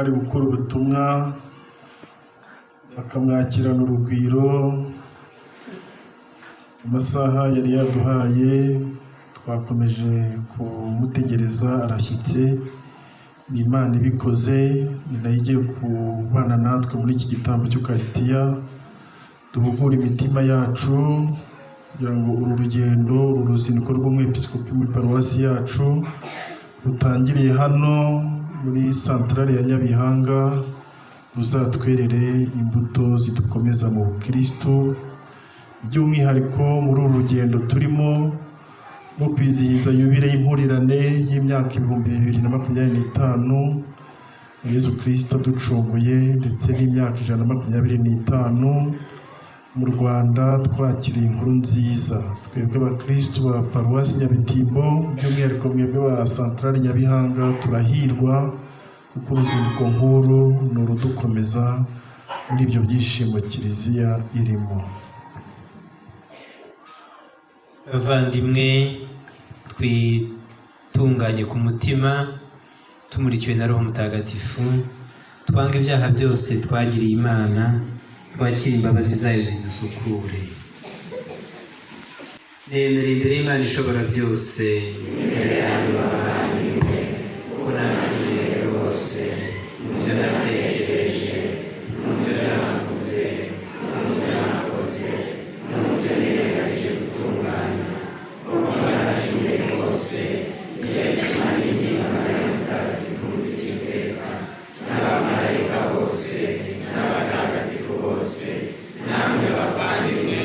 bwari gukora ubutumwa bakamwakirana urugwiro. Amasaha yari yaduhaye twakomeje kumutegereza, arashyitse. Ni Imana ibikoze, ni nayo igiye kubana natwe muri iki gitambo cy'Ukaristiya. Duhugure imitima yacu kugira ngo uru rugendo, uru ruzinduko rw'umwepiskopi muri paruwasi yacu rutangiriye hano muri santarare ya Nyabihanga ruzatwerere imbuto zidukomeza mu Kristo, by'umwihariko muri uru rugendo turimo rwo kwizihiza yubile y'impurirane y'imyaka 2025 Yezu Kristo aducunguye, ndetse n'imyaka 125 mu Rwanda twakiriye inkuru nziza. Twebwe abakristo ba paruwasi Nyabitimbo, by'umwihariko mwebwe ba santarare Nyabihanga, turahirwa kuko uruzinduko nkuru ni urudukomeza muri ibyo byishimo kiliziya irimo. Bavandimwe, twitunganye ku mutima tumurikiwe na Roho Mutagatifu, twanga ibyaha byose twagiriye Imana, twakira imbabazi zayo zidusukure. Nemera imbere y'Imana ishobora byose, imbere yawe bavandimwe, kuko nacumuye rwose mu byo natekereje, mu byo navuze, mu byo nakoze, mu byo nirengagije gutunganya, kuko nacumuye rwose. Ibyatuma n'ingingo ya Mutagatifu mudukiteka, n'abamarayika bose n'abatagatifu bose, namwe bavandimwe,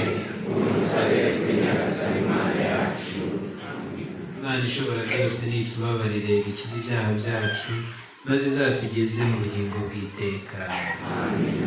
umusabire kuri Nyagasani Imana yacu. Imana ishobora byose nitubabarire, ikize ibyaha byacu, maze izatugeze mu bugingo bw'iteka. Amen.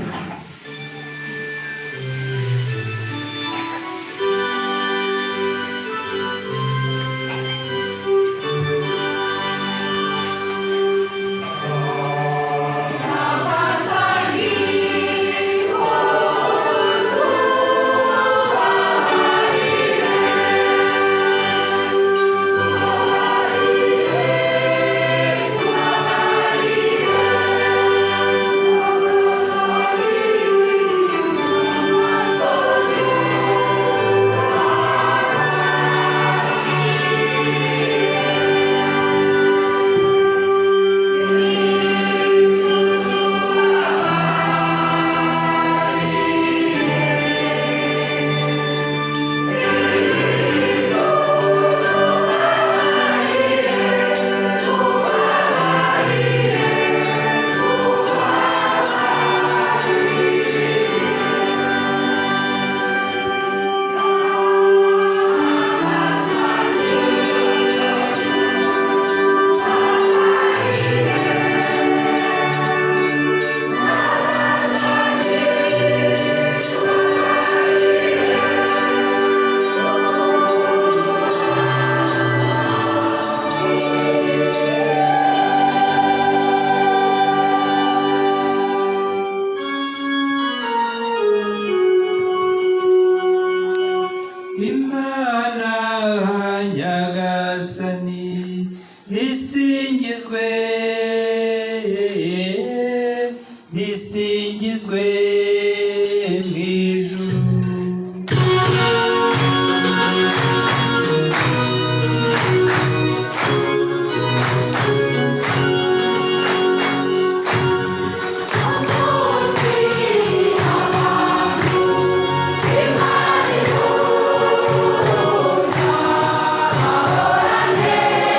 Nisingizwe mw'ijuru. Yeah.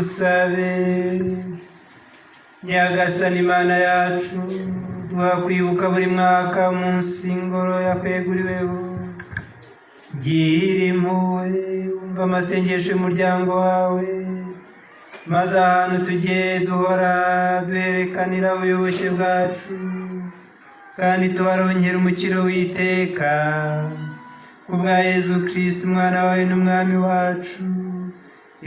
dusabe. Nyagasani Imana yacu, duha kwibuka buri mwaka munsi ingoro yakweguriweho. Gira impuhwe, umva amasengesho y'umuryango wawe, maze ahantu tugiye duhora duherekanira ubuyoboke bwacu, kandi tubarongera umukiro w'iteka. Kubwa Yezu Kristo umwana wawe n'umwami wacu,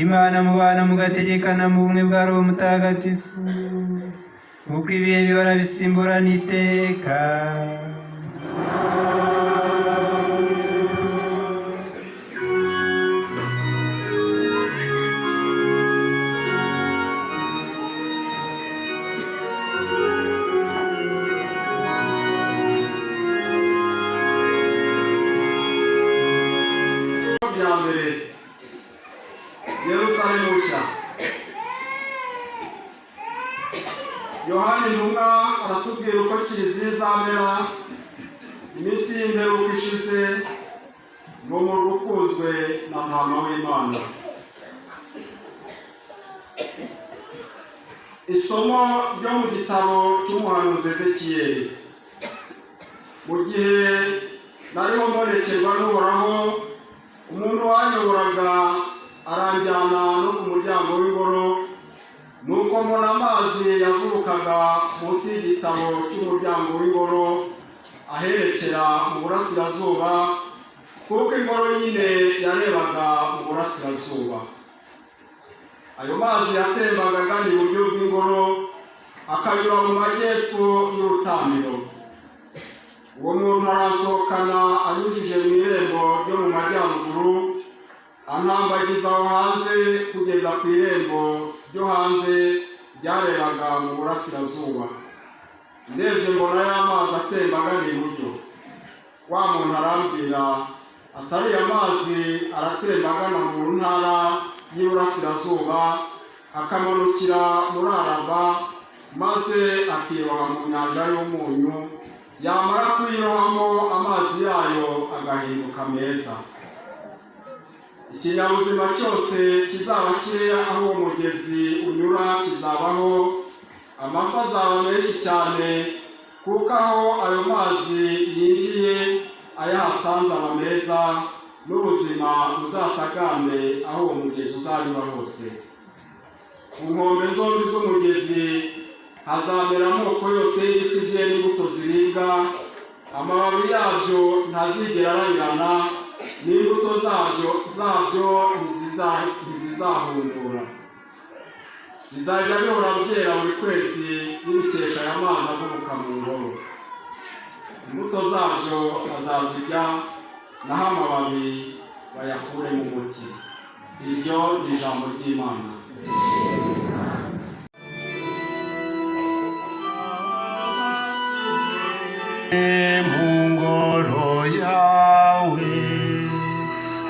Imana mubana mugategekana mu bumwe bwa Roho Mutagatifu, uko ibihe bihora bisimburana iteka. Yerusalemu nshya. Yohani intumwa aratubwira uko kiliziya izamera iminsi y'imperuka ishize ngo umurwa ukunzwe na Ntama w'Imana. Isomo ryo mu gitabo cy'umuhanuzi Ezekiyeli. Mu gihe nariho mbonekerwa n'Uhoraho, umuntu wanyoboraga aranjyana no ku muryango w'ingoro, nuko mbona amazi yavurukaga munsi y'igitabo cy'umuryango w'ingoro aherekera mu burasirazuba, kuko ingoro nyine yarebaga mu burasirazuba. Ayo mazi yatembaga agana iburyo bw'ingoro akanyura mu majyepfo y'urutambiro. Uwo muntu arasohokana anyujije mu irembo ryo mu majyaruguru, antambagiza aho hanze kugeza ku irembo ryo hanze ryarebaga mu burasirazuba. Ndebye mbona y'amazi atemba agana iburyo. Wa muntu arambwira atari amazi aratemba agana mu ntara y'Iburasirazuba, akamanukira muri Araba, maze akiroha mu nyanja y'umunyu, yamara kuyirohamo amazi yayo agahinduka meza. Ikinyabuzima cyose kizaba kiri aho uwo mugezi unyura kizabaho, amafi azaba menshi cyane, kuko aho ayo mazi yinjiye ayahasanze aba meza, n'ubuzima buzasagambe aho uwo mugezi uzanyura hose. Ku nkombe zombi z'umugezi hazamera amoko yose y'ibiti byera imbuto ziribwa, amababi yabyo ntazigera arabirana, n'imbuto zabyo ntizizahundura. Bizajya bihora byera buri kwezi bibikesha aya mazi avubuka mu ngoro. Imbuto zabyo bazazirya, naho amababi bayakuremo umuti. Iryo ni ijambo ry'Imana. Mu ngoro yawe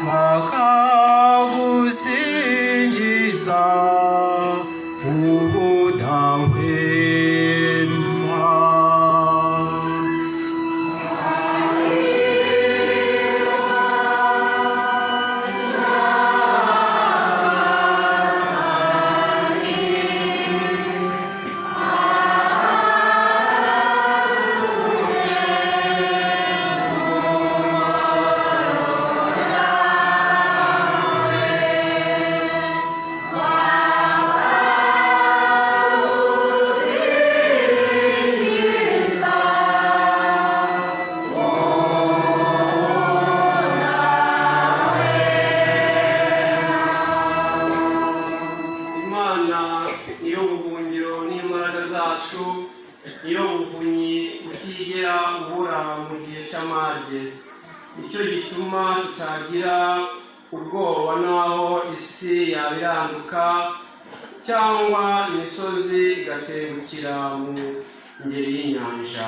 bakagusingiza ubudahwema. Nicyo gituma tutagira ubwoba naho isi yabiranduka cyangwa imisozi igatengukira mu ngeri y'inyanja.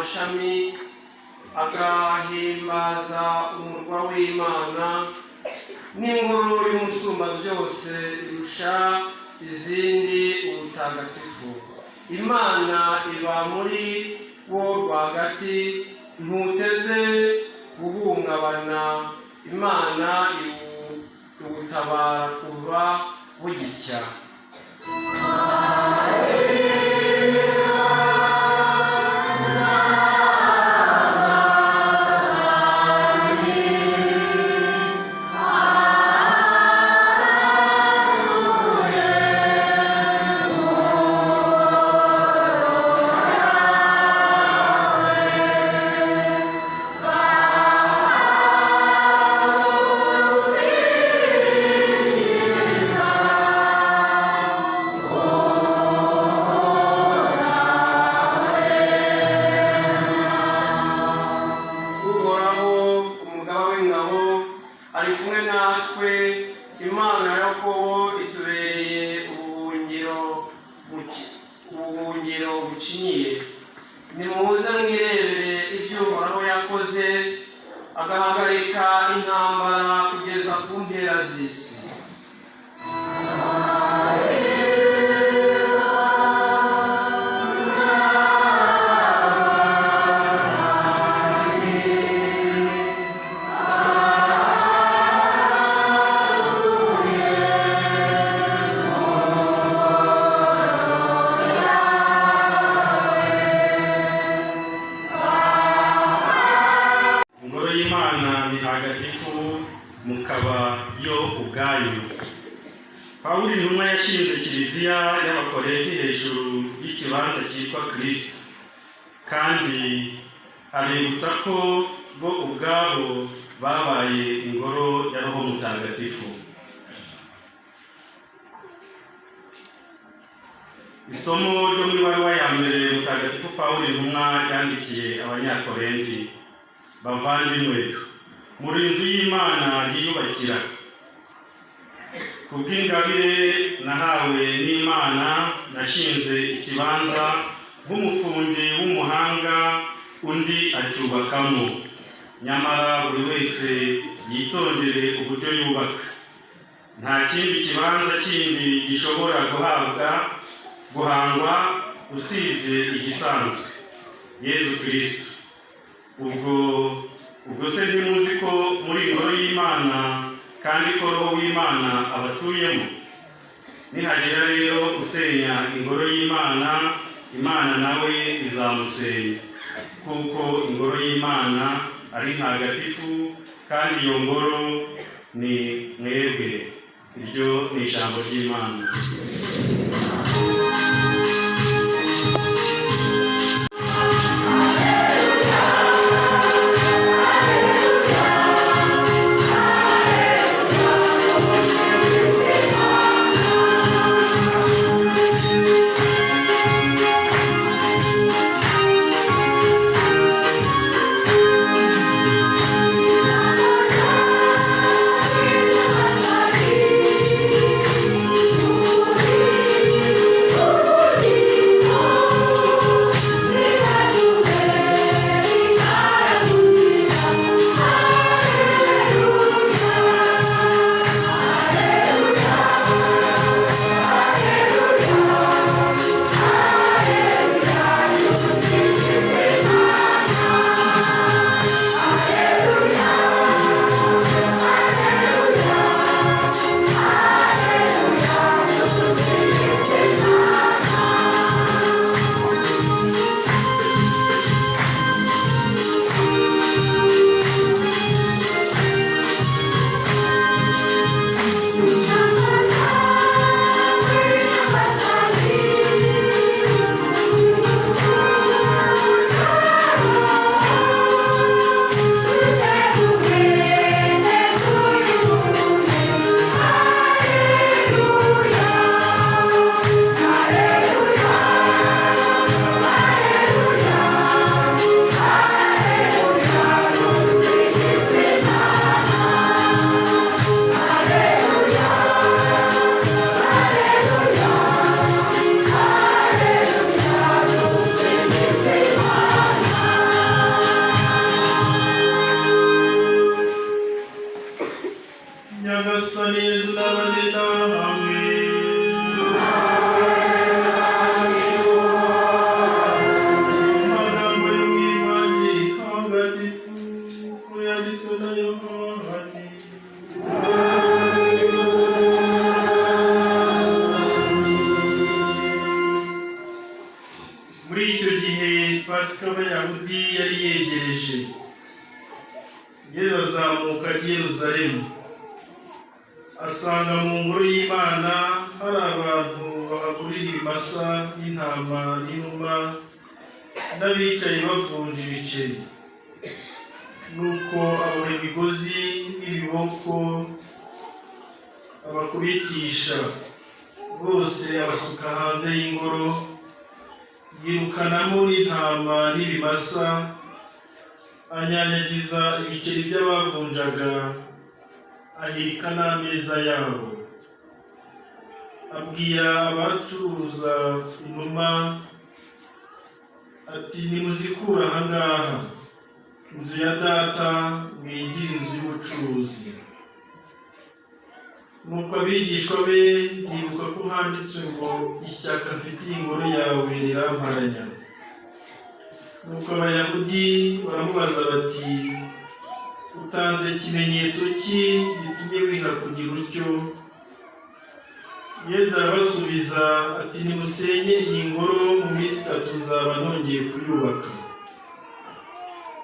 amashami agahimbaza umurwa w'Imana, n'inkuru y'umusumba byose irusha izindi ubutagatifu. Imana iba muri wo rwagati, ntuteze guhungabana. Imana iwutabara kuva bugicya. Imana ya Yakobo itubereye ubuhungiro bucinyiye. Nimuze mwirebere ibyo Uhoraho yakoze, agahagarika intambara kugeza ku mpera z'isi. Mukaba yo ubwayo. Pawulo intumwa yashinze kiliziya y'Abakorinti hejuru y'ikibanza cyitwa Kristo, kandi abibutsa ko bo ubwabo babaye ingoro ya Roho Mutagatifu. Isomo ryo mu ibaruwa ya mbere Mutagatifu Pawulo intumwa yandikiye Abanyakorinti. Bavandimwe, muri inzu y'Imana yiyubakira, kubw'ingabire nahawe n'Imana nashinze ikibanza nk'umufundi w'umuhanga, undi acyubakamo. Nyamara buri wese yitondere uburyo yubaka. Nta kindi kibanza kindi gishobora guhangwa usibye igisanzwe, Yezu Kristo. Ubwo se ntimuzi ko muri ingoro y'Imana kandi ko Roho w'Imana abatuyemo? Nihagira rero usenya ingoro y'Imana, Imana nawe izamusenya, kuko ingoro y'Imana ari ntagatifu, kandi iyo ngoro ni mwebwe. Iryo ni ijambo ry'Imana. pasika y'abayahudi yari yegereje. Yesu azamuka i Yerusalemu, asanga mu ngoro y'Imana hari abantu bahagurira ibimasa n'intama n'inuma n'abicaye bavunja ibiceri. Nuko abaha imigozi n'ibiboko abakubitisha, bose abasuka hanze y'ingoro, yirukanamo n'intama n'ibimasa, anyanyagiza ibiceri by'abavunjaga, ahirika n'ameza yabo. Abwira abacuruza inuma ati, nimuzikura aha ngaha, inzu ya data mwigire inzu y'ubucuruzi. Nuko abigishwa be bibuka ko handitswe ngo, ishyaka mfitiye ingoro yawe riramparanya. Nuko abayahudi baramubaza bati, utanze ikimenyetso ki gitumye wiha kugira utyo? Yesu arabasubiza ati, nimusenye iyi ngoro, mu minsi 3 nzaba nongeye kuyubaka.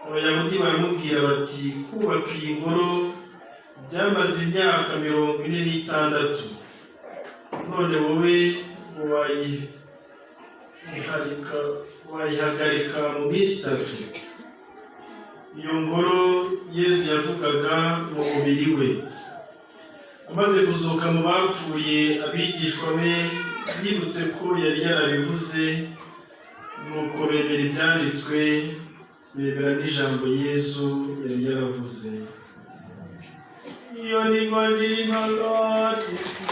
Abayahudi baramubwira bati, kubaka iyi ngoro byamaze imyaka 46, none wowe wayihagarika mu minsi 3. Iyo ngoro Yesu yavugaga mu mubiri we. Amaze kuzuka mu bapfuye, abigishwa be bibutse ko yari yarabivuze, nuko bemera ibyanditswe, bemera n'ijambo Yesu yari yaravuze. Iyo ni ivanjiri ntagatifu.